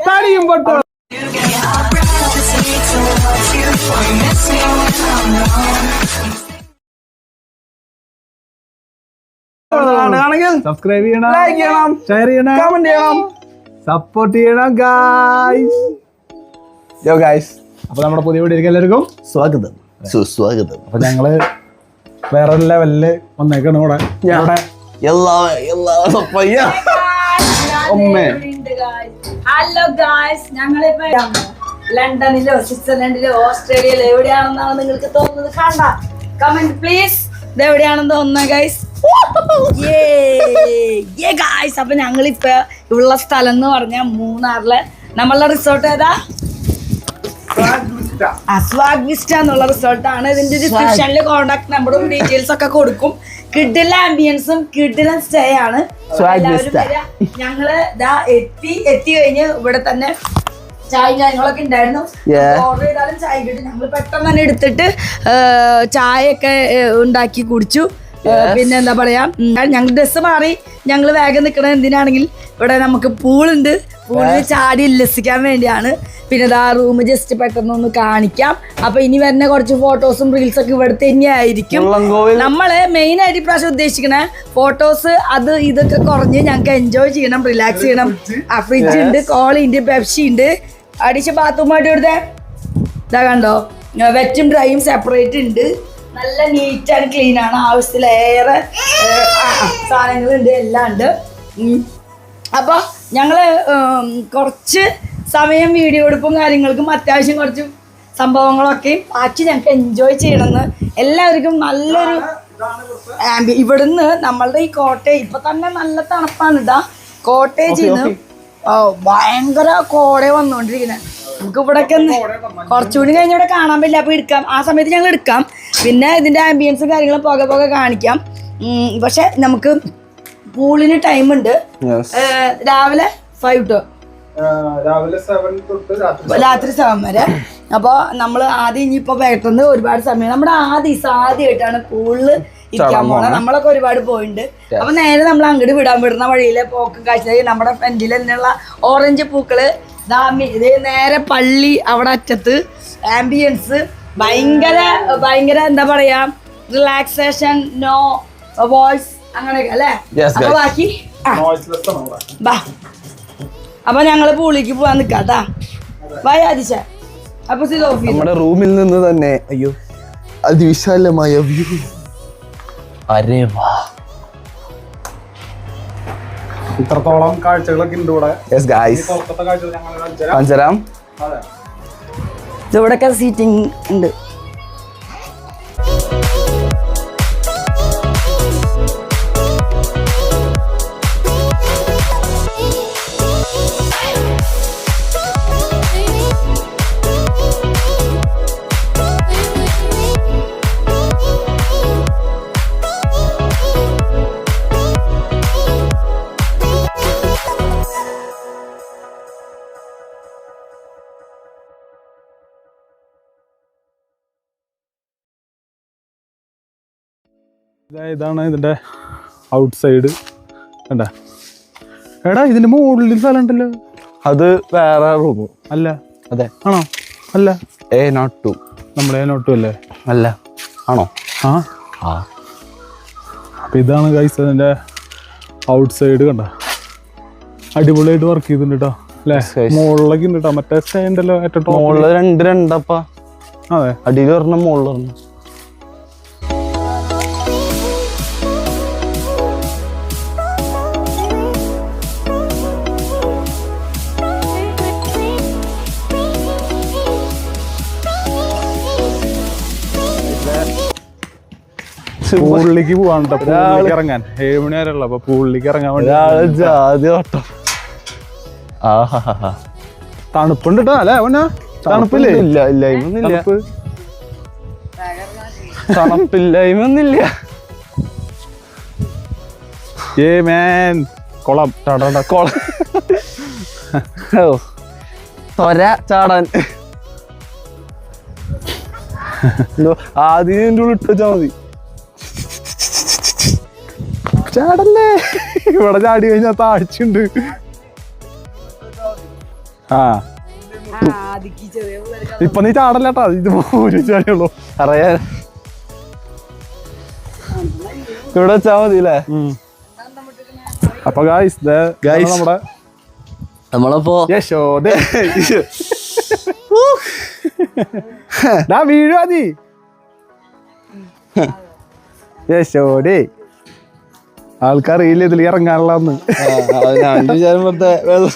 തടിയും പൊട്ടോ. സബ്സ്ക്രൈബ് ചെയ്യണം, ലൈക്ക് ചെയ്യണം, ഷെയർ ചെയ്യണം, കമന്റ് ചെയ്യണം, സപ്പോർട്ട് ചെയ്യണം ഗായ്സ്. യോ ഗായ്സ്, അപ്പൊ നമ്മുടെ പുതിയ വീഡിയോയിലേക്ക് എല്ലാവർക്കും സ്വാഗതം, സുസ്വാഗതം. അപ്പൊ ഞങ്ങള് വേറെ ലെവലില് വന്നേക്കാണ് കൂടെ. ഹലോ ഗായ്സ്, ഞങ്ങളിപ്പോ ലണ്ടനിലോ സ്വിറ്റ്സർലൻഡിലോ ഓസ്ട്രേലിയയിലോ എവിടെയാണെന്നാണ് നിങ്ങൾക്ക് തോന്നുന്നത്? കണ്ട കമന്റ് പ്ലീസ്. ഇത് എവിടെയാണെന്ന് തോന്നുന്നത് ഗായ്സ്? ഗായ്സ്, അപ്പൊ ഞങ്ങളിപ്പോ ഉള്ള സ്ഥലം എന്ന് പറഞ്ഞാൽ മൂന്നാറിലെ നമ്മളുടെ റിസോർട്ട് ഏതാ? സ്വാഗ് വിസ്റ്റ എന്നുള്ള റിസോർട്ടാണ്. ഇതിന്റെ ഡിസ്ക്രിപ്ഷനിൽ കോൺടാക്ട് നമ്പറും ഡീറ്റെയിൽസ് ഒക്കെ കൊടുക്കും. കിഡിലെ ആംബിയൻസും കിഡിലും സ്റ്റേ ആണ്. ഞങ്ങള് എത്തി കഴിഞ്ഞ് ഇവിടെ തന്നെ ചായയും കാര്യങ്ങളൊക്കെ ഉണ്ടായിരുന്നു. ഓർഡർ ചെയ്താലും ചായ കിട്ടും. ഞങ്ങൾ പെട്ടെന്ന് തന്നെ എടുത്തിട്ട് ചായയൊക്കെ ഉണ്ടാക്കി കുടിച്ചു. പിന്നെ എന്താ പറയാ, ഞങ്ങൾ ഡ്രസ്സ് മാറി ഞങ്ങൾ വേഗം നിൽക്കണത് എന്തിനാണെങ്കിൽ ഇവിടെ നമുക്ക് പൂളുണ്ട്. പൂളിൽ ചാടി ഉല്ലസിക്കാൻ വേണ്ടിയാണ്. പിന്നെ ഇതാ റൂം ജസ്റ്റ് പെട്ടെന്നൊന്ന് കാണിക്കാം. അപ്പൊ ഇനി വരുന്ന കുറച്ച് ഫോട്ടോസും റീൽസ് ഒക്കെ ഇവിടെ തന്നെയായിരിക്കും. നമ്മള് മെയിൻ ആയിട്ട് ഇപ്രാവശ്യം ഉദ്ദേശിക്കണ ഫോട്ടോസ് അത് ഇതൊക്കെ കുറഞ്ഞ് ഞങ്ങൾക്ക് എൻജോയ് ചെയ്യണം, റിലാക്സ് ചെയ്യണം. ഫ്രിഡ്ജ് ഉണ്ട്, കോളി പെപ്സി ഉണ്ട്. അടിച്ച ബാത്റൂം ആയിട്ട് ഇവിടുത്തെ ഇതാ കണ്ടോ, വെറ്റും ഡ്രൈയും സെപ്പറേറ്റ് ഉണ്ട്. നല്ല നീറ്റ് ആൻഡ് ക്ലീൻ ആണ്. ആവശ്യത്തിലേറെ സാധനങ്ങളുണ്ട്, എല്ലാം ഉണ്ട്. അപ്പോൾ ഞങ്ങൾ കുറച്ച് സമയം വീഡിയോ എടുപ്പും കാര്യങ്ങൾക്കും അത്യാവശ്യം കുറച്ച് സംഭവങ്ങളൊക്കെ ആക്കി ഞങ്ങൾക്ക് എൻജോയ് ചെയ്യണമെന്ന് എല്ലാവർക്കും നല്ലൊരു ഇവിടുന്ന് നമ്മളുടെ ഈ കോട്ടേജ് ഇപ്പം തന്നെ നല്ല തണുപ്പാണ്. ഇതാ കോട്ടേജിൽ നിന്ന് ഭയങ്കര കോട വന്നുകൊണ്ടിരിക്കുന്നത്. നമുക്ക് ഇവിടെയൊക്കെ കുറച്ചുകൂടി കഴിഞ്ഞ് ഇവിടെ കാണാൻ പറ്റില്ല. അപ്പോൾ എടുക്കാം, ആ സമയത്ത് ഞങ്ങൾ എടുക്കാം. പിന്നെ ഇതിൻ്റെ ആംബിയൻസും കാര്യങ്ങളും പോകെ കാണിക്കാം. പക്ഷെ നമുക്ക് പൂളിന് ടൈമുണ്ട്. രാവിലെ 5 to രാത്രി 7 വരെ. അപ്പോൾ നമ്മൾ ആദ്യം ഇനിയിപ്പോൾ പെട്ടെന്ന് ഒരുപാട് സമയം നമ്മുടെ ആദ്യമായിട്ടാണ് പൂളിൽ ഇരിക്കാൻ പോകണം. നമ്മളൊക്കെ ഒരുപാട് പോയിട്ടുണ്ട്. അപ്പൊ നേരെ നമ്മൾ അങ്ങോട്ട് വിടുന്ന വഴിയിലെ പോക്കും കാഴ്ച നമ്മുടെ ഫ്രണ്ടിൽ തന്നെയുള്ള ഓറഞ്ച് പൂക്കള്, ഇത് നേരെ പള്ളി അവിടെ അറ്റത്ത് ആംബിയൻസ് ഭയങ്കര എന്താ പറയാ, റിലാക്സേഷൻ, നോ വോയിസ് അങ്ങനെയൊക്കെ അല്ലേ. അപ്പൊ ബാക്കി അപ്പൊ ഞങ്ങള് പൂളിക്ക് പോവാൻ നിക്കാട്ടാ. ആദിശ അപ്പൊ നമ്മുടെ റൂമിൽ നിന്ന് തന്നെ അയ്യോ അതിവിശാലമായ വ്യൂ. അരേ വാ, ഇത്രത്തോളം കാഴ്ചകളൊക്കെ ഉണ്ട് ഇവിടെ. ഇവിടെയൊക്കെ സീറ്റിംഗ് ഉണ്ട്. ഇതാണ് ഇതിന്റെ ഔട്ട് സൈഡ്. കണ്ടാ എടാ, ഇതിന്റെ മുകളിൽ സ്ഥലം ഉണ്ടല്ലോ. അത് വേറെ റൂം അല്ല? അതെ. ആണോ? അല്ല, A02. നമ്മുടെ A02 അല്ലേ? അല്ല. ആണോ? ആ. അപ്പൊ ഇതാണ് ഗൈസ് അതിന്റെ ഔട്ട് സൈഡ്. കണ്ട അടിപൊളിയായിട്ട് വർക്ക് ചെയ്തിട്ടുണ്ട് കേട്ടോ അല്ലേ? മുകളിലൊക്കെ ഉണ്ട് കേട്ടോ. മറ്റേ സ്റ്റേ ഉണ്ടല്ലോ ഏറ്റവും മുകളിൽ രണ്ടപ്പാ. അതെ, അടിയിൽ പറഞ്ഞ മുകളിൽ പറഞ്ഞു. പൂളിലേക്ക് പോവാണ് കേട്ടോ. പൂളിലേക്ക് ഇറങ്ങാൻ 7 മണി വരെ ഉള്ളു. അപ്പൊ പൂളിലേക്ക് ഇറങ്ങാൻ വേണ്ടി തണുപ്പുണ്ട് കേട്ടോ അല്ലേ? തണുപ്പില്ലേ? തണുപ്പില്ലായ്മൊന്നുമില്ല. കൊളം കൊളം തൊര ചാടാൻ ആദ്യം എൻ്റെ ഉള്ളിൽ ഇട്ട് വെച്ചാൽ മതി. ചാടല്ലേ, ഇവിടെ ചാടി കഴിഞ്ഞാൽ താഴ്ചയുണ്ട്. ആദിക്ക് ചെറിയ പിള്ളേർക്ക് ഇപ്പൊ നീ ചാടല്ലേട്ടാ, ഇത് ഒരു ചാടിയുള്ളൂ. അറിയാൻ ഇവിടെ വെച്ചാ മതി അല്ലേ? അപ്പൊ ഗായ്സ് നമ്മുടെ നമ്മളപ്പോ യശോദ വീഴുവാ നീ. യശോദേ ആൾക്കറിയില്ല ഇതിൽ ഇറങ്ങാനുള്ളന്ന്. ഞാൻ വിചാരം വെറുതെ വെള്ളം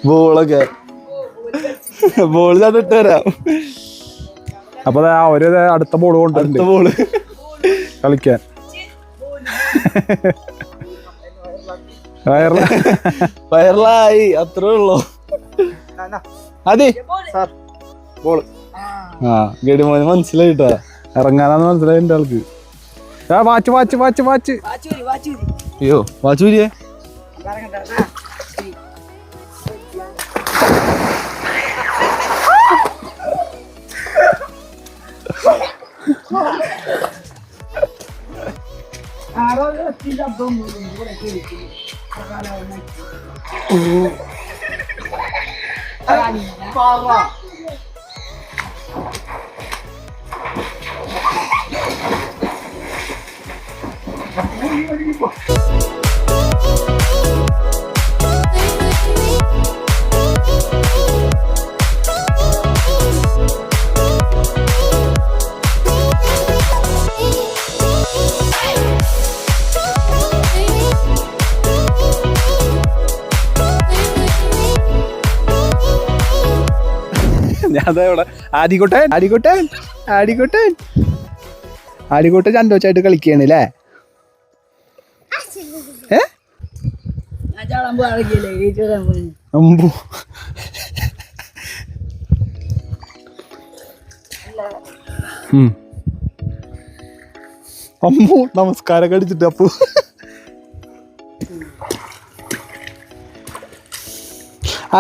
ബോളൊക്കെ ബോൾ ഞാൻ ഇട്ട് തരാം. അപ്പൊ അവര് അടുത്ത ബോൾ കൊണ്ടുവരുന്നുണ്ട് ബോള് കളിക്കാൻ. വയറിലായി അത്രേ ഉള്ളൂ. അതെ ബോള് ഗഡിമോന് മനസ്സിലായിട്ടാ. ഇറങ്ങാനാന്ന് മനസ്സിലായി എന്റെ ആൾക്ക്. Watch watch watch watch. അയ്യോ വാച്ചൂരിയെ ഞാൻ ഇവിടെ ആദിക്കുട്ടൻ ആദിക്കുട്ടൻ ആദിക്കുട്ടൻ ആദിക്കുട്ടൻ സന്തോഷമായിട്ട് കളിക്കുകയാണ് അല്ലേ? അമ്പു അമ്മു നമസ്കാരം അടിച്ചിട്ട് അപ്പു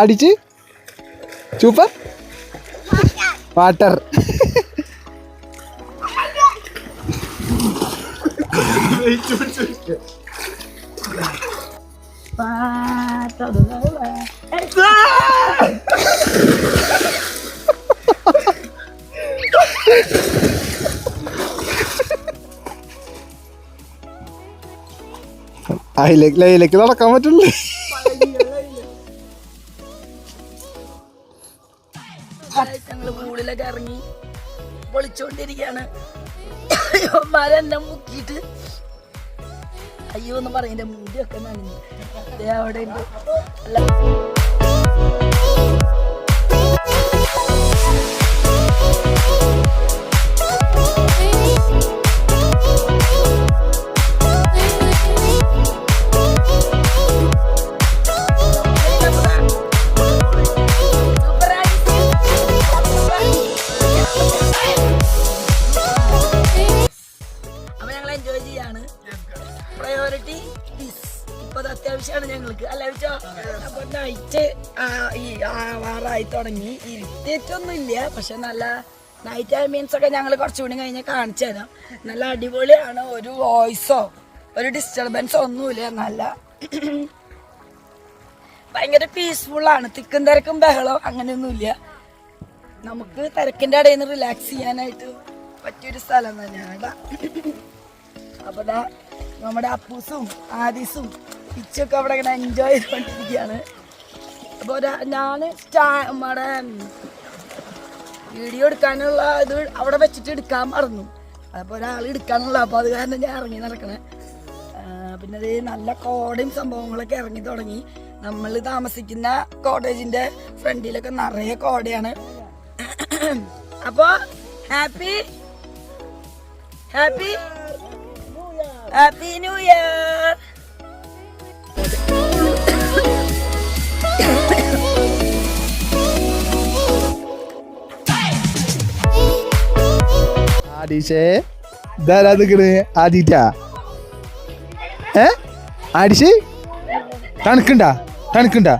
അടിച്ച് സൂപ്പർ വാട്ടർ. അതിലേക്ക് നടക്കാൻ പറ്റുള്ളൂ. ഞങ്ങള് പൂളിലൊക്കെ ഇറങ്ങി പൊളിച്ചോണ്ടിരിക്കാണ്. എന്നെ മുക്കിയിട്ട് അയ്യോ എന്ന് പറയുന്ന മുടിയൊക്കെ നനഞ്ഞു. അവിടെ ഉണ്ട്. പ്രയോറിറ്റി ഇപ്പൊ അത്യാവശ്യമാണ് ഞങ്ങൾക്ക് അല്ല വെച്ചോ. അപ്പൊ നൈറ്റ് ആവാറായി തുടങ്ങി. ഇരുത്തിയൊന്നും ഇല്ല, പക്ഷെ നല്ല നൈറ്റ് ആംബിയൻസ് ഒക്കെ ഞങ്ങൾ കുറച്ചുകൂടി കഴിഞ്ഞ് കാണിച്ചു തരാം. നല്ല അടിപൊളിയാണ്. ഒരു വോയിസോ ഒരു ഡിസ്റ്റർബൻസോ ഒന്നുമില്ല. നല്ല ഭയങ്കര പീസ്ഫുള്ളാണ്. തിക്കും തിരക്കും ബഹളോ അങ്ങനെയൊന്നുമില്ല. നമുക്ക് തിരക്കിൻ്റെ ഇടയിൽ നിന്ന് റിലാക്സ് ചെയ്യാനായിട്ട് പറ്റിയൊരു സ്ഥലം തന്നെയാണ്. അപ്പൊ നമ്മുടെ അപ്പൂസും ആദീസും പിച്ചൊക്കെ അവിടെ ഇങ്ങനെ എൻജോയ് ചെയ്തുകൊണ്ടിരിക്കുകയാണ്. അപ്പോൾ ഞാൻ നമ്മുടെ വീഡിയോ എടുക്കാനുള്ള ഇത് അവിടെ വെച്ചിട്ട് എടുക്കാൻ മറന്നു. അപ്പോൾ ഒരാൾ എടുക്കാനുള്ള, അപ്പോൾ അത് കാരണം ഞാൻ ഇറങ്ങി നടക്കണേ. പിന്നെ അത് നല്ല കോടയും സംഭവങ്ങളൊക്കെ ഇറങ്ങി തുടങ്ങി. നമ്മൾ താമസിക്കുന്ന കോട്ടേജിൻ്റെ ഫ്രണ്ടിലൊക്കെ നിറയെ കോടയാണ്. അപ്പോൾ happy happy happy new year. ആദിശേ ഇതാരാ നിക്കണ്? ആദിറ്റാ ആദിശേ തണുക്കുണ്ടാ തണുക്കുണ്ടാ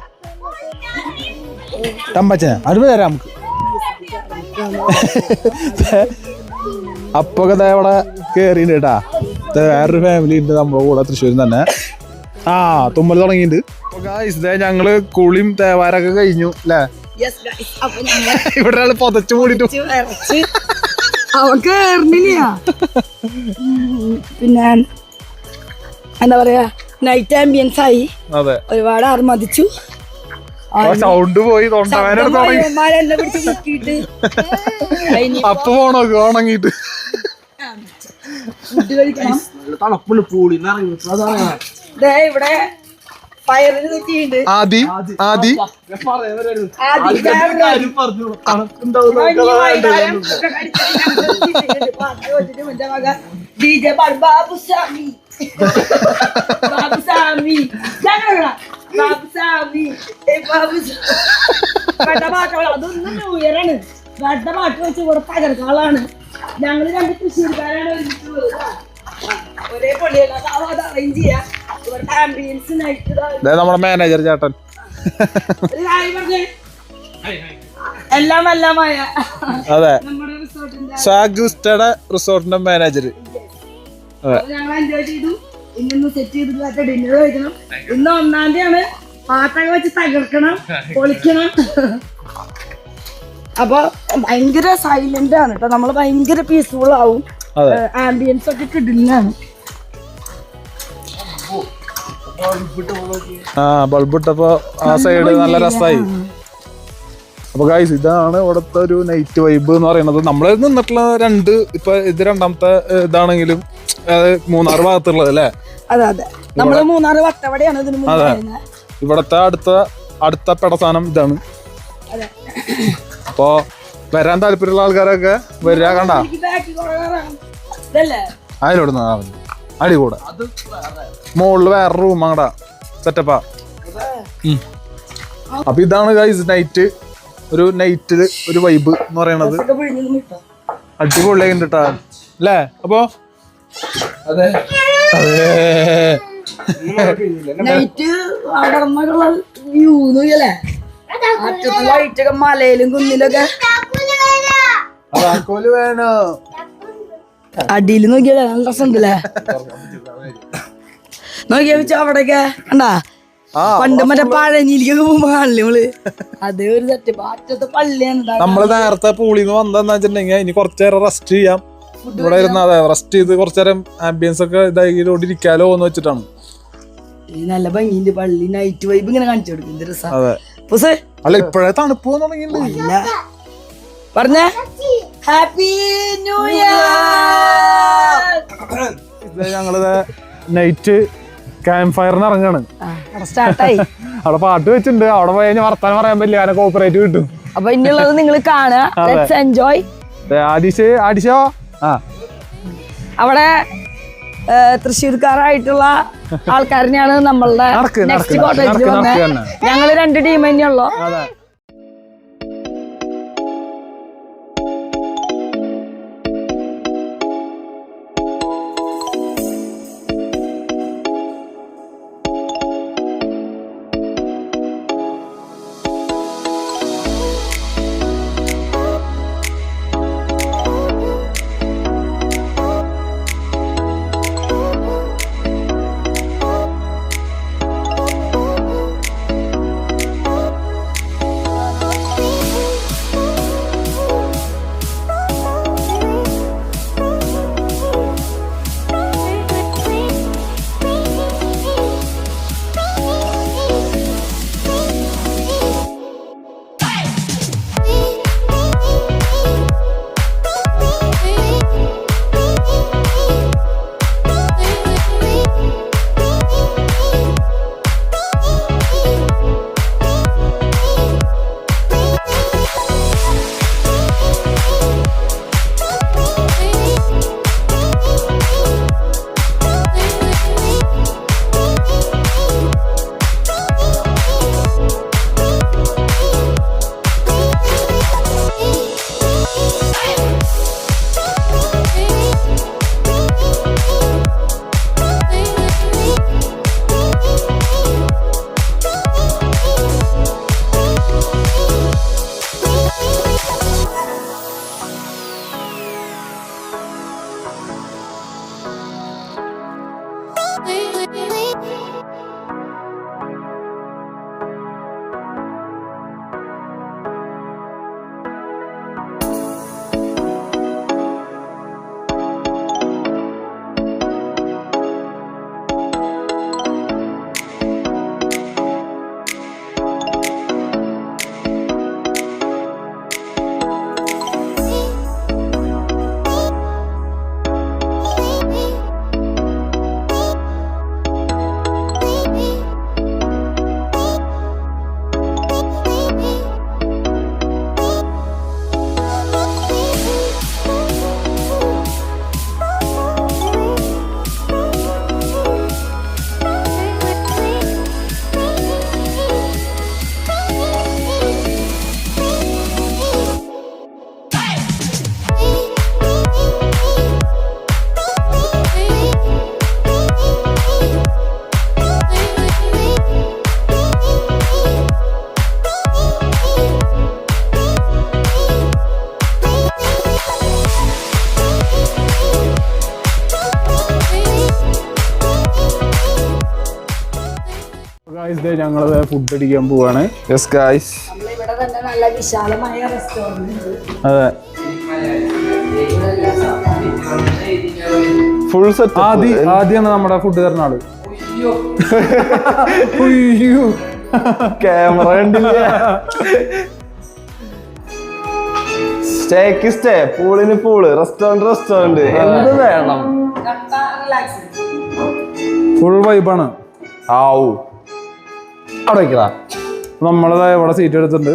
തമ്പച്ചന അടുപ്പ് തരാം നമുക്ക്. അപ്പൊക്കെ ഇവിടെ കേറിണ്ട് കേട്ടാ. വേറൊരു ഫാമിലി ഉണ്ട് നമ്മുടെ കൂടെ തൃശ്ശൂരിൽ തന്നെ. ആ തുമ്മൽ തുടങ്ങിയിട്ടുണ്ട്. ഞങ്ങള് കുളിയും തേവാരൊക്കെ കഴിഞ്ഞു അല്ലേ? ഇവിടെ ഒരാള് പൊതച്ചു മൂടിട്ടു. അവക്ക് പിന്നെ എന്താ പറയാ, നൈറ്റ് ആംബിയൻസ് ആയി. അതെ, ഒരുപാട് ആർമതിച്ചു. സൗണ്ട് പോയി, തൊണ്ടവേന അപ്പൊ പോണോ ഉണങ്ങിട്ട്. ഇവിടെ ഫയറിന് തെറ്റിയുണ്ട്. ആദി അതൊന്നും ന്യൂ ഇയർ ആണ്. വെറുതെ പാട്ട് വെച്ച് ഇവിടെ തകർക്കാളാണ്. ഞങ്ങള് രണ്ട് തൃശ്ശൂർക്കാരാണ് ഒരുമിച്ചുള്ളത്. ഒരേ പൊളിയല്ല, അത് അറേഞ്ച് ചെയ്യാം. ഇവിടുത്തെ ആംബിയൻസ് നമ്മുടെ മാനേജർ ചേട്ടൻ എല്ലാം എല്ലാമായ. അതെ, നമ്മുടെ റിസോർട്ടിന്റെ സ്വാഗുസ്റ്റയുടെ റിസോർട്ടിന്റെ മാനേജർ. ഞങ്ങൾ എൻജോയ് ചെയ്തു. ഇന്നൊന്ന് സെറ്റ് ചെയ്തിട്ട് ഡിന്നർ കഴിക്കണം. ഇന്ന് 1-ാം തീയതിയാണ്. പാട്ടൊക്കെ വെച്ച് തകർക്കണം, പൊളിക്കണം. അപ്പൊ ഭയങ്കര സൈലന്റ് ആണ് കേട്ടോ. നമ്മള് ഭയങ്കര പീസ്ഫുൾ ആവും. ആംബിയൻസ് ഒക്കെ കിടിലാണ്. ബൾബ് ഇട്ടപ്പോ ആ സൈഡ് നല്ല രസമായി. അപ്പൊ ഗൈസ്, ഇതാണ് ഇവിടുത്തെ ഒരു നൈറ്റ് വൈബ് എന്ന് പറയുന്നത്. നമ്മള് നിന്നിട്ടുള്ള ഇപ്പൊ ഇത് രണ്ടാമത്തെ ഇതാണെങ്കിലും മൂന്നാർ ഭാഗത്തുള്ളത് അല്ലേ? അതെ അതെ, നമ്മള് മൂന്നാർ വട്ടവടയാണ് ഇതിന് മുന്നേ. ഇവിടത്തെ അടുത്ത പെടസാനം ഇതാണ്. അപ്പൊ വരാൻ താല്പര്യമുള്ള ആൾക്കാരൊക്കെ വരിക. കണ്ട അതിലോടുന്ന അടി കൂടെ മുകളില് വേറെ റൂം അങ്ങടാ സെറ്റപ്പാ. അപ്പൊ ഇതാണ് ഗൈസ് നൈറ്റ്, ഒരു നൈറ്റില് ഒരു വൈബ് എന്ന് പറയണത്. അടിപൊളിയായി കിട്ടാ അല്ലേ? അപ്പൊ അതെ ലൈറ്റൊക്കെ മലയിലും കുന്നിലൊക്കെ വേണോ? അടിയിൽ നോക്കിയാലേ നല്ല രസമുണ്ടല്ലേ? നോക്കിയാ വെച്ചാ അവിടെയൊക്കെ കണ്ടാ പണ്ട് മറ്റേ പഴനിയിലേക്കൊക്കെ പോകുമ്പോ കാണില്ലേ നമ്മള്? അതേ ഒരു സെറ്റപ്പ്. അറ്റത്തെ പള്ളിയാണ്. നമ്മള് നേരത്തെ പൂളിന്ന് വന്നതെന്ന് വെച്ചിട്ടുണ്ടെങ്കിൽ ഇനി കുറച്ചു നേരം റെസ്റ്റ് ചെയ്യാം. ഇവിടെ ഇരുന്ന് അതെ റെസ്റ്റ് ചെയ്ത് കുറച്ചു നേരം ആംബിയൻസ് ഒക്കെ ഇതായിട്ടിരിക്കാലോ എന്ന് വെച്ചിട്ടാണ്. നല്ല ഭംഗിന്റെ പള്ളി നൈറ്റ് വൈബ് ഇങ്ങനെ കാണിച്ചു കൊടുക്കും. രസം. അല്ല ഇപ്പഴേ തണുപ്പ് തുടങ്ങിയില്ല. പറഞ്ഞ ഹാപ്പി ന്യൂ ഇയർ. ഞങ്ങള് നൈറ്റ് ക്യാമ്പ് ഫയറിന് ഇറങ്ങാണ്. സ്റ്റാർട്ടായി. അവിടെ പാട്ട് വെച്ചിട്ടുണ്ട്. അവിടെ പോയി കഴിഞ്ഞാൽ വർത്താനം പറയാൻ പറ്റില്ല, അതിനെ കോപ്പറേറ്റ് കിട്ടും. അപ്പൊ ഇനിയുള്ളത് നിങ്ങൾ കാണുക. എൻജോയ്. ആദിശോ അവിടെ തൃശ്ശൂർക്കാരായിട്ടുള്ള ആൾക്കാരനെയാണ് നമ്മളുടെ നെക്സ്റ്റ് കോട്ടേജിൽ വന്നത്. ഞങ്ങള് 2 ടീം തന്നെയുള്ളൂ. ഞങ്ങള് ഫുഡ് അടിക്കാൻ പോവാണ്. നമ്മളിവിടെ തന്നെ നല്ല വിശാലമായ റെസ്റ്റോറന്റ് ഉണ്ട്. അതെ, ഫുൾ സെറ്റ്. ആദ്യമാണ് നമ്മുടെ ഫുഡ് തരുന്ന ആള്. ക്യാമറ കണ്ടില്ല. സ്റ്റേക്ക് സ്റ്റേ, പൂളിന് പൂള്, റെസ്റ്റോറന്റ് എന്ത് വേണം? ഫുൾ വൈബാണ്. ആവൂ അവിടെ വെക്കടാ. നമ്മളതാ ഇവിടെ സീറ്റ് എടുത്തിട്ടുണ്ട്.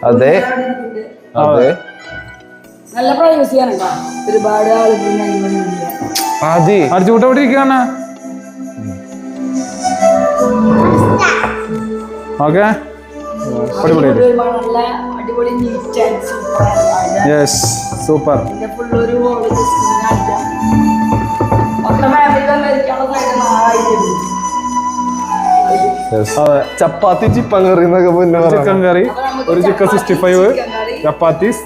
അതെ അതെ, നല്ല പ്രൈവസിയാണ്. ഒരുപാട് ആളുകൾ അടിച്ചുകൂട്ട ഇവിടെ ഇരിക്കാണ്. ഓക്കെ, നല്ല അടിപൊളി neat and super. Yes, super. ഫുള്ളൊരു മൊത്തം ഫാമിലി വന്നിരിക്കാനുള്ള ചപ്പാത്തി ചിക്കൻ കറി എന്നൊക്കെ ചിക്കൻ കറി, ഒരു ചിക്കൻ 65, ചപ്പാത്തീസ്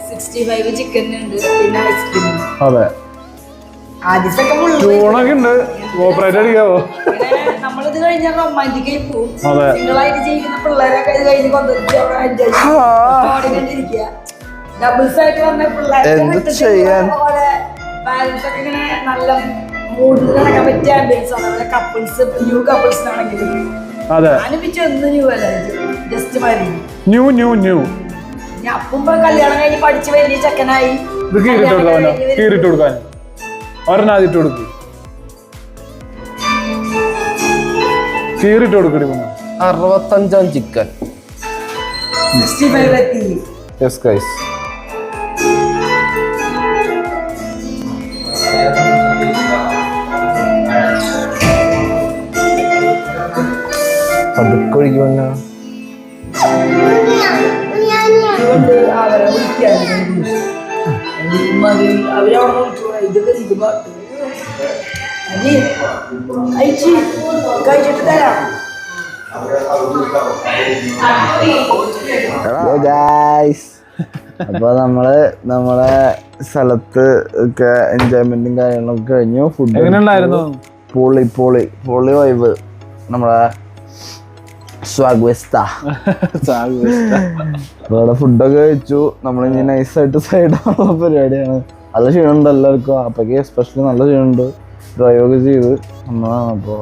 65 ചിക്കൻ ഉണ്ട്, പിന്നെ ഐസ്ക്രീം. അതെ, ഊണൊക്കെ ഉണ്ട്. ഓപ്പറേറ്റ് അടിക്കാവോ? നമ്മളിത് കഴിഞ്ഞാൽ റൊമാൻറ്റിക്കായി പോകും. അതെ, നിങ്ങളായിട്ട് ജീവിക്കുന്ന പിള്ളേരൊക്കെ ഇത് കഴിഞ്ഞ് കൊണ്ടുവന്നിരിക്കുക. ഡബിൾസ് ആയിട്ട് വന്ന പിള്ളേരെ പാരന്റ്സ് ഒക്കെ ഇങ്ങനെ നല്ല മൂഡിൽ നടക്കാൻ പറ്റിയ ആംബിയൻസ് ആണ്. അതുപോലെ കപ്പിൾസ്, ന്യൂ കപ്പിൾസിനാണെങ്കിലും അനുഭവിച്ചൊന്നും ന്യൂ അല്ല, ജസ്റ്റ് മതി. ന്യൂ ഞാൻ അപ്പം കല്യാണം കഴിഞ്ഞ് പഠിച്ച് വലിയ ചെക്കനായി. ഇത് കീറിട്ട് കൊടുക്കാൻ ഒരെണ്ണാതിട്ട് കൊടുക്കും. കീറിട്ട് കൊടുക്കടി. 65 ചിക്കൻ 65 എത്തി. Yes guys. അതൊക്കെ ഒഴിക്കുമല്ലോ. കഴിച്ചിട്ട് തരാം. അപ്പൊ നമ്മളെ സ്ഥലത്ത് ഒക്കെ എൻജോയ്മെന്റും കാര്യങ്ങളൊക്കെ കഴിഞ്ഞു. ഫുഡ് എങ്ങനെയുണ്ടായിരുന്നു? പൊളി വൈബ്. നമ്മളെ സ്വാഗ്വെസ്ത അവിടെ ഫുഡൊക്കെ കഴിച്ചു. നമ്മളിനി നൈസായിട്ട് സൈഡാനുള്ള പരിപാടിയാണ്. നല്ല ക്ഷീണമുണ്ട് എല്ലാവർക്കും. അപ്പൊക്ക് എസ്പെഷ്യലി നല്ല ക്ഷീണമുണ്ട്. ഡ്രൈവ് ഒക്കെ ചെയ്ത് നമ്മളാണ്. അപ്പൊ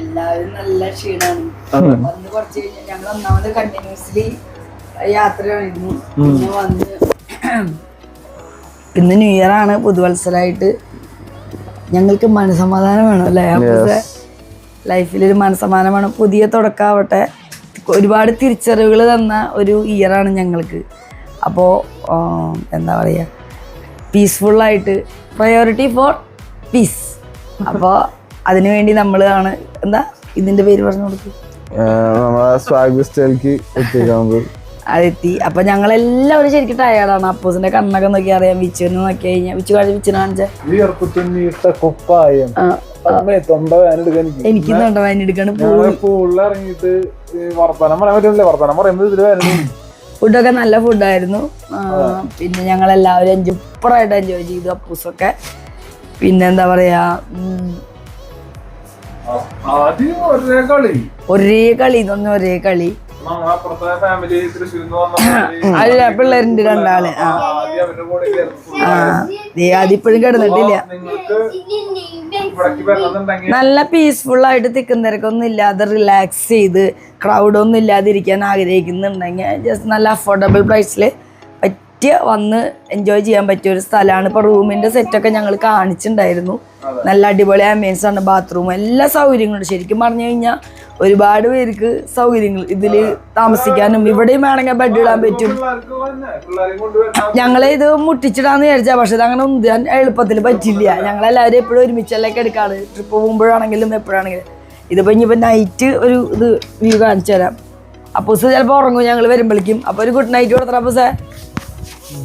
എല്ലാവരും നല്ല ക്ഷീണമാണ്. വന്ന് കുറച്ച് കഴിഞ്ഞാൽ ഞങ്ങൾ ഒന്നാമത് കണ്ടിന്യൂസ്ലി യാത്രയായിരുന്നു. പിന്നെ വന്ന് ഇന്ന് ന്യൂ ഇയർ ആണ്, പുതുവത്സരമായിട്ട് ഞങ്ങൾക്ക് മനസമാധാനം വേണം അല്ലേ? ലൈഫിലൊരു മനസമാധാനം വേണം. പുതിയ തുടക്കമാവട്ടെ. ഒരുപാട് തിരിച്ചറിവുകൾ തന്ന ഒരു ഇയറാണ് ഞങ്ങൾക്ക്. അപ്പോൾ എന്താ പറയുക, പീസ്ഫുള്ളായിട്ട്, പ്രയോറിറ്റി ഫോർ പീസ്. അപ്പോൾ അതിനുവേണ്ടി നമ്മളാണ് എന്താ ഇതിൻ്റെ പേര് പറഞ്ഞു കൊടുക്കും, നമ്മളെ സ്വാഗ്വെസ്റ്റയിലേക്ക് എത്തിക്കാൻ അതെത്തി. അപ്പൊ ഞങ്ങളെല്ലാവരും ശരിക്കും ടയേർഡാണ്. അപ്പൂസിന്റെ കണ്ണൊക്കെ നോക്കി അറിയാം. വിച്ചുവിനെ നോക്കി കഴിഞ്ഞാൽ വിച്ചു കാണിച്ച എനിക്ക് തൊണ്ടവേനെടുക്കാണ്. ഫുഡൊക്കെ നല്ല ഫുഡായിരുന്നു. പിന്നെ ഞങ്ങളെല്ലാവരും സൂപ്പറായിട്ട് എൻജോയ് ചെയ്തു. അപ്പൂസൊക്കെ പിന്നെ എന്താ പറയാ, ഒരേ കളി അല്ല, പിള്ളേരുണ്ട് രണ്ടാള്. അതിപ്പോഴും കിടന്നിട്ടില്ല. നല്ല പീസ്ഫുൾ ആയിട്ട് തിക്കും തിരക്കൊന്നും ഇല്ലാതെ റിലാക്സ് ചെയ്ത് ക്രൗഡൊന്നും ഇല്ലാതിരിക്കാൻ ആഗ്രഹിക്കുന്നുണ്ടെങ്കിൽ ജസ്റ്റ് നല്ല അഫോർഡബിൾ പ്രൈസിൽ പറ്റിയ വന്ന് എൻജോയ് ചെയ്യാൻ പറ്റിയ ഒരു സ്ഥലമാണ്. ഇപ്പോൾ റൂമിൻ്റെ സെറ്റൊക്കെ ഞങ്ങൾ കാണിച്ചിട്ടുണ്ടായിരുന്നു. നല്ല അടിപൊളി ആംബിയൻസ് ആണ്. ബാത്റൂം എല്ലാ സൗകര്യങ്ങളും ശരിക്കും പറഞ്ഞു കഴിഞ്ഞാൽ ഒരുപാട് പേർക്ക് സൗകര്യങ്ങൾ ഇതിൽ താമസിക്കാനും ഇവിടെയും വേണമെങ്കിൽ ബെഡ് ഇടാൻ പറ്റും. ഞങ്ങളെ ഇത് മുട്ടിച്ചിടാന്ന് വിചാരിച്ചാൽ പക്ഷെ ഇത് അങ്ങനെ ഒന്നും എളുപ്പത്തിൽ പറ്റില്ല. ഞങ്ങളെല്ലാവരും എപ്പോഴും ഒരുമിച്ചല്ലേക്ക് എടുക്കാറ്, ട്രിപ്പ് പോകുമ്പോഴാണെങ്കിലും എപ്പോഴാണെങ്കിലും. ഇതിപ്പോൾ ഇനിയിപ്പോൾ നൈറ്റ് ഒരു ഇത് വ്യൂ കാണിച്ചു തരാം. അപ്പൂസ് ചിലപ്പോൾ ഉറങ്ങും ഞങ്ങൾ വരുമ്പോഴേക്കും. അപ്പോൾ ഒരു ഗുഡ് നൈറ്റ് കൊടുത്തറ അപ്പൂസേ.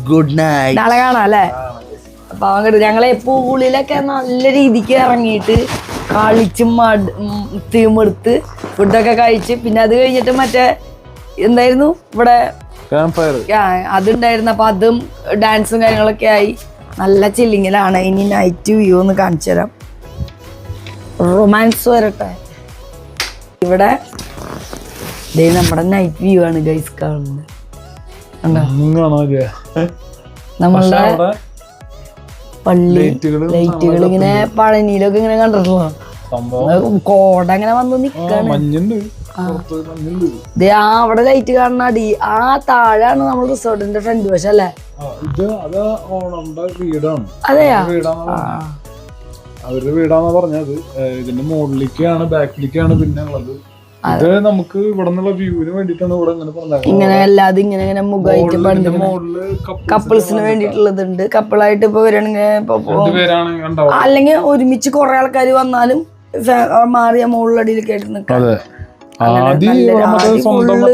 Good night. നാളെ കാണാം അല്ലേ? അപ്പോൾ അങ്ങോട്ട് ഞങ്ങളെ പൂളിലൊക്കെ നല്ല രീതിക്ക് ഇറങ്ങിയിട്ട് കളിച്ചും തീമെടുത്ത് ഫുഡൊക്കെ കഴിച്ച് പിന്നെ അത് കഴിഞ്ഞിട്ട് മറ്റേ എന്തായിരുന്നു ഇവിടെ അതുണ്ടായിരുന്നു. അപ്പോൾ അതും ഡാൻസും കാര്യങ്ങളൊക്കെ ആയി നല്ല ചില്ലിങ്ങിലാണ്. ഇനി നൈറ്റ് വ്യൂ ഒന്ന് കാണിച്ചു തരാം. റൊമാൻസ് വരട്ടെ. ഇവിടെ നമ്മുടെ നൈറ്റ് വ്യൂ ആണ് ഗൈസ് കാണുന്നത്. നമ്മളുടെ പള്ളി ലൈറ്റുകൾ ഇങ്ങനെ പഴനിയിലൊക്കെ ഇങ്ങനെ കണ്ടിട്ടുള്ളൂ. കോട അങ്ങനെ വന്ന് നിക്കാണ്. അവിടെ ലൈറ്റ് കാണുന്ന അടി ആ താഴെയാണ് നമ്മൾ റിസോർട്ടിന്റെ ഫ്രണ്ട് വശം അല്ലേ? അതെയാ, അവരുടെ വീടാന്ന് പറഞ്ഞത്. ഇതിന്റെ മുകളിലേക്കാണ് ബാക്കിലേക്കാണ് പിന്നെ ഉള്ളത്. ഇത് നമുക്ക് ഇവിടെ നിന്നുള്ള വ്യൂവിന് വേണ്ടിട്ടാണ് ഇവിടെ ഇങ്ങനെ അല്ലാതെ ഇങ്ങനെ ഇങ്ങനെ മുഖമായിട്ട് പണ്ട് കപ്പിൾസിന് വേണ്ടിയിട്ടുള്ളതുണ്ട്. കപ്പിളായിട്ട് ഇപ്പൊ വരികയാണെങ്കിൽ അല്ലെങ്കിൽ ഒരുമിച്ച് കുറെ ആൾക്കാർ വന്നാലും മാറിയ മുകളിലടിയിലൊക്കെ ആയിട്ട് നിൽക്കാം.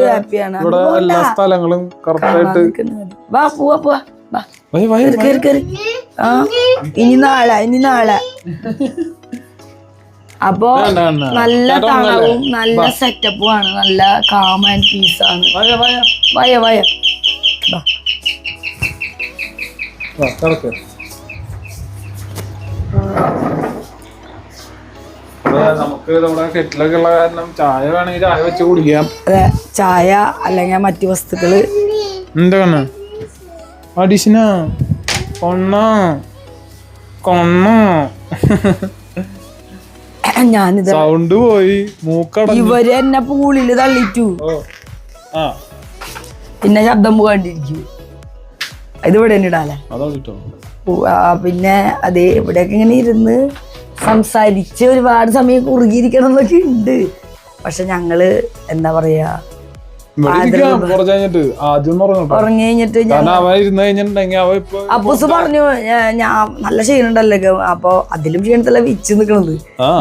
ഹാപ്പിയാണ്. എല്ലാ സ്ഥലങ്ങളും വാ പോവാ പോവാ. ഇനി നാളെ അപ്പൊ നല്ല തണവും നല്ല സെറ്റപ്പും ആണ്. നല്ല കാം ആൻഡ് പീസ് ആണ്. വയ നമുക്ക് നമ്മുടെ കെറ്റിലൊക്കെ ഉള്ള കാരണം ചായ വേണമെങ്കിൽ ചായ വെച്ച് കുടിക്കാം. അതെ, ചായ അല്ലെങ്കിൽ മറ്റു വസ്തുക്കള്. എന്താണ് അഡിഷന കൊണ്ണ ഞാനിത് സൗണ്ട് പോയി മൂക്കട. ഇവര് എന്നെ പൂളില് തള്ളിട്ടു. പിന്നെ ശബ്ദം പോകാണ്ടിരിക്കും. ഇത് ഇവിടെ തന്നെ ഇടാല്ലേ. പിന്നെ അതെ, ഇവിടെയൊക്കെ ഇങ്ങനെ ഇരുന്ന് സംസാരിച്ച് ഒരുപാട് സമയം കുറുകിയിരിക്കണം എന്നൊക്കെ ഉണ്ട്. പക്ഷെ ഞങ്ങള് എന്താ പറയാ, ഉറങ്ങി കഴിഞ്ഞിട്ട് അപ്പൂസ് പറഞ്ഞു ഞാൻ നല്ല ക്ഷീണുണ്ടല്ലോ. അപ്പൊ അതിലും ക്ഷീണത്തല്ല വിച്ച് നിക്കണത്.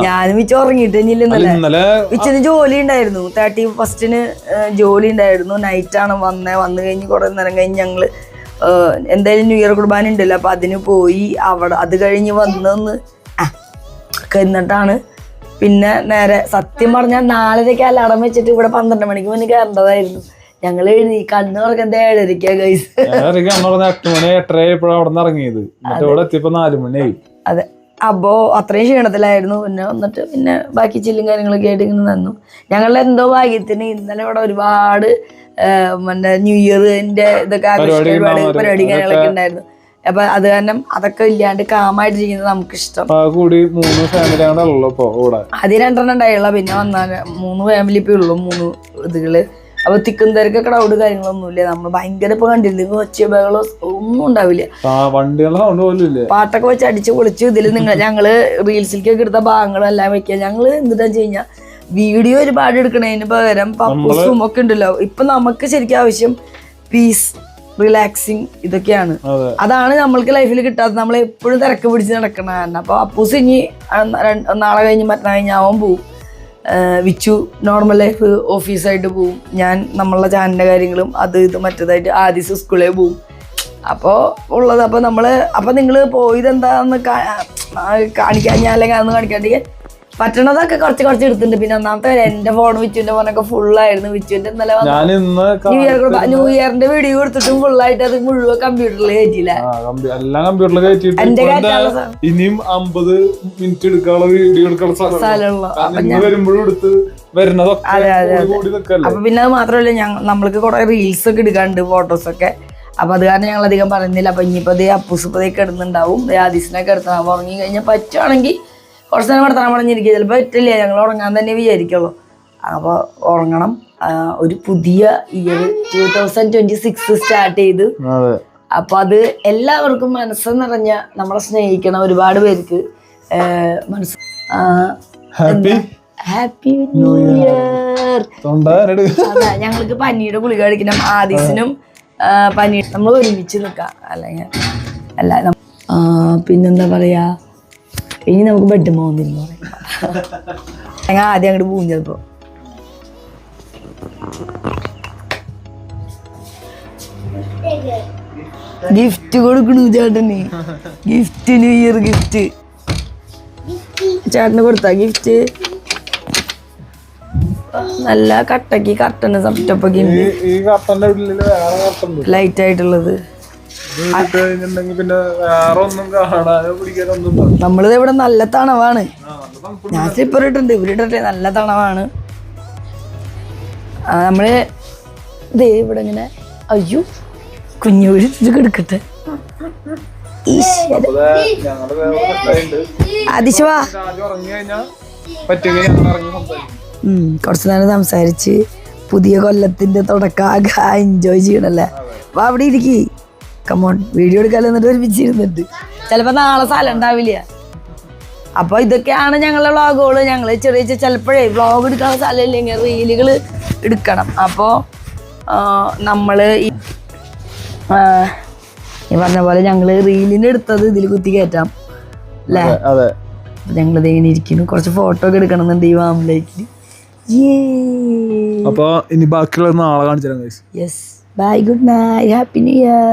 ഞാനും വിച്ച് ഉറങ്ങിയിട്ട് ഇന്നലെ വിച്ചിന് ജോലി ഉണ്ടായിരുന്നു. 31 ജോലി ഉണ്ടായിരുന്നു. നൈറ്റാണ് വന്നു കഴിഞ്ഞ് കുറെ നേരം കഴിഞ്ഞ് ഞങ്ങള് എന്തായാലും ന്യൂ ഇയർ കുർബാന ഉണ്ടല്ലോ. അപ്പൊ അതിന് പോയി. അവിടെ അത് കഴിഞ്ഞ് വന്നൊന്ന് എന്നിട്ടാണ് പിന്നെ നേരെ സത്യം പറഞ്ഞാൽ 4:30 അലാറം വെച്ചിട്ട് ഇവിടെ 12 മണിക്ക് മുന്നേ കയറേണ്ടതായിരുന്നു. ഞങ്ങൾ എഴുതി കണ്ണു തുറക്കുന്നത് 7:30 ഗൈസ്. 4 മണിയായി. അതെ, അപ്പോ അത്രയും ക്ഷീണത്തിലായിരുന്നു. പിന്നെ വന്നിട്ട് പിന്നെ ബാക്കി ചില്ലും കാര്യങ്ങളൊക്കെ ആയിട്ട് ഇങ്ങനെ നിന്നു. ഞങ്ങളുടെ എന്തോ ഭാഗ്യത്തിന് ഇന്നലെ ഇവിടെ ഒരുപാട് ന്യൂ ഇയറിന്റെ ഇതൊക്കെ പരിപാടി കാര്യങ്ങളൊക്കെ ഉണ്ടായിരുന്നു. അപ്പൊ അത് കാരണം അതൊക്കെ ഇല്ലാണ്ട് കാമായിട്ടിരിക്കുന്നത് നമുക്ക് ഇഷ്ടം. ആദ്യം 2 ഉണ്ടായുള്ള, പിന്നെ 3 ഫാമിലി ഇപ്പൊ ഉള്ളു, 3 ഇതുകള്. അപ്പൊ തിക്കുന്നവർക്ക് ക്രൗഡ് കാര്യങ്ങളൊന്നുമില്ല. നമ്മൾ ഭയങ്കര ഇപ്പൊ കണ്ടില്ല, ഒച്ച ബഹളോ ഒന്നും ഉണ്ടാവില്ല. പാട്ടൊക്കെ വെച്ച് അടിച്ച് പൊളിച്ചു. ഇതിൽ ഞങ്ങള് റീൽസിലേക്കൊക്കെ എടുത്ത ഭാഗങ്ങളും എല്ലാം വെക്കുക. ഞങ്ങള് എന്താ കഴിഞ്ഞാൽ വീഡിയോ ഒരുപാട് എടുക്കണതിന് പകരം പപ്പൂസും ഒക്കെ ഉണ്ടല്ലോ. ഇപ്പൊ നമുക്ക് ശരിക്കും ആവശ്യം പീസ്, റിലാക്സിങ് ഇതൊക്കെയാണ്. അതാണ് നമ്മൾക്ക് ലൈഫിൽ കിട്ടാത്തത്. നമ്മൾ എപ്പോഴും തിരക്ക് പിടിച്ച് നടക്കണം. അപ്പൊ അപ്പൂസ് ഇനി നാളെ കഴിഞ്ഞ് മറ്റന്നാൾ കഴിഞ്ഞ് അവൻ പോവും. വിച്ചു നോർമൽ ലൈഫ് ഓഫീസായിട്ട് പോവും. ഞാൻ നമ്മളുടെ ചാനലിന്റെ കാര്യങ്ങളും അത് ഇത് മറ്റേതായിട്ട് ആദ്യം സ്കൂളിൽ പോവും. അപ്പോൾ ഉള്ളത് അപ്പോൾ നിങ്ങൾ പോയതെന്താന്ന് കാണിക്കാൻ ഞാൻ അല്ലെങ്കിൽ അതൊന്നും കാണിക്കാണ്ടിരിക്കാൻ പറ്റണതൊക്കെ കുറച്ച് എടുത്തിട്ടുണ്ട്. പിന്നെ ഒന്നാമത്തെ എന്റെ ഫോൺ വിച്ചുവിന്റെ ഫോണൊക്കെ ഫുള്ളായിരുന്നു. വിച്ചുവിന്റെ ഇന്നലെ ന്യൂ ഇയറിന്റെ വീഡിയോ എടുത്തിട്ടും ഫുള്ളായിട്ട് അത് മുഴുവൻ കമ്പ്യൂട്ടറിൽ കയറ്റിയില്ല. എന്റെ ഇനിയും 50 മിനിറ്റ് എടുക്കാനുള്ള വീഡിയോ എടുക്കാനുള്ള അപ്പൊ പിന്നെ അത് മാത്രമല്ല നമ്മൾക്ക് കുറെ റീൽസ് ഒക്കെ എടുക്കാറുണ്ട്, ഫോട്ടോസൊക്കെ. അപ്പൊ അത് കാരണം ഞങ്ങൾ അധികം പറയുന്നില്ല. അപ്പൊ ഇനിയിപ്പോ അപ്പൂസുപ്പതയൊക്കെ ഇടുന്നുണ്ടാവും. ആദിസിനൊക്കെ എടുത്താൽ ഉറങ്ങി കഴിഞ്ഞാൽ പറ്റുവാണെങ്കിൽ കുറച്ച് നേരം വർത്താനം പറഞ്ഞിരിക്കുക. ചിലപ്പോൾ പറ്റില്ല, ഞങ്ങൾ ഉറങ്ങാൻ തന്നെ വിചാരിക്കുള്ളൂ. അപ്പോൾ ഉറങ്ങണം. ഒരു പുതിയ ഇയർ 2026 സ്റ്റാർട്ട് ചെയ്തു. അപ്പൊ അത് എല്ലാവർക്കും മനസ്സ് നിറഞ്ഞ നമ്മളെ സ്നേഹിക്കണം ഒരുപാട് പേർക്ക് ഹാപ്പി ന്യൂ ഇയർ. അതെ, ഞങ്ങൾക്ക് പനിയുടെ ഗുളിക കഴിക്കണം. ആദിസിനും പനി നമ്മൾ ഒരുമിച്ച് നിൽക്കാം. അല്ലെങ്കിൽ അല്ല പിന്നെന്താ പറയാ, ഇനി നമുക്ക് ബെഡ് പോകുന്നില്ല ഞങ്ങൾ ആദ്യം അങ്ങോട്ട് പോകും. ചിലപ്പോ ഗിഫ്റ്റ് കൊടുക്കണു ചേട്ടന്. ഗിഫ്റ്റ് ന്യൂ ഇയർ ഗിഫ്റ്റ് ചേട്ടന് കൊടുത്താ ഗിഫ്റ്റ്. നല്ല കട്ടക്ക് കർട്ടന് സെറ്റപ്പൊക്കെ ഉണ്ട്, ലൈറ്റ് ആയിട്ടുള്ളത്. ഇട്ട് കഴിഞ്ഞിട്ടുണ്ടെങ്കിൽ പിന്നെ വേറെ ഒന്നും കാണാനോ പിടിക്കാനൊന്നും ഉണ്ടാവില്ല. നമ്മളിത് ഇവിടെ നല്ല തണവാണ്. നല്ല തണുപ്പുണ്ട്. ഞാൻ സ്ലിപ്പർ ഇട്ടുണ്ട്, ഇവരിട്ടെ നല്ല തണവാണ്. നമ്മള് ദേ ഇവിടെ ഇങ്ങനെ അയ്യോ കുഞ്ഞു വീട്ടിട്ട് കിടക്കട്ടെ. അപ്പൊ ദേ ഞങ്ങളുടെ വേറെ സെറ്റായിട്ടുണ്ട്. അതിശവാ ആദ്യം ഉറങ്ങി കഴിഞ്ഞാൽ പറ്റുമെങ്കിൽ ഞങ്ങൾ ഇറങ്ങി സംസാരിക്കും. കുറച്ചു നേരം സംസാരിച്ച് പുതിയ കൊല്ലത്തിന്റെ തുടക്കം എൻജോയ് ചെയ്യണല്ലേ. അപ്പൊ അവിടെ ഇരിക്കി കമോൺ വീഡിയോ എടുക്കാൻ എന്നിട്ട് ഒരുമിച്ചിരുന്നിട്ട് ചിലപ്പോ നാളെ സ്ഥലം ഉണ്ടാവില്ല. അപ്പൊ ഇതൊക്കെയാണ് ഞങ്ങളുടെ വ്ളോഗുകള്. ഞങ്ങള് ചെറിയ ചിലപ്പോഴേ വ്ളോഗ് എടുക്കാൻ സ്ഥലം ഇല്ലെങ്കിൽ റീലുകൾ എടുക്കണം. അപ്പോൾ നമ്മള് ഈ പറഞ്ഞ പോലെ ഞങ്ങള് റീലിന് എടുത്തത് ഇതിൽ കുത്തി കയറ്റാം അല്ലേ. അതെ. അപ്പൊ ഞങ്ങളിത് ഇങ്ങനെ ഇരിക്കുന്നു. കുറച്ച് ഫോട്ടോ ഒക്കെ എടുക്കണം എന്നുണ്ട് ഈ ഫാമിലേക്ക്. അപ്പൊ ഇനി ബാക്കിയുള്ള നാളെ കാണിച്ചു തരാം. Yes bye good night happy new year.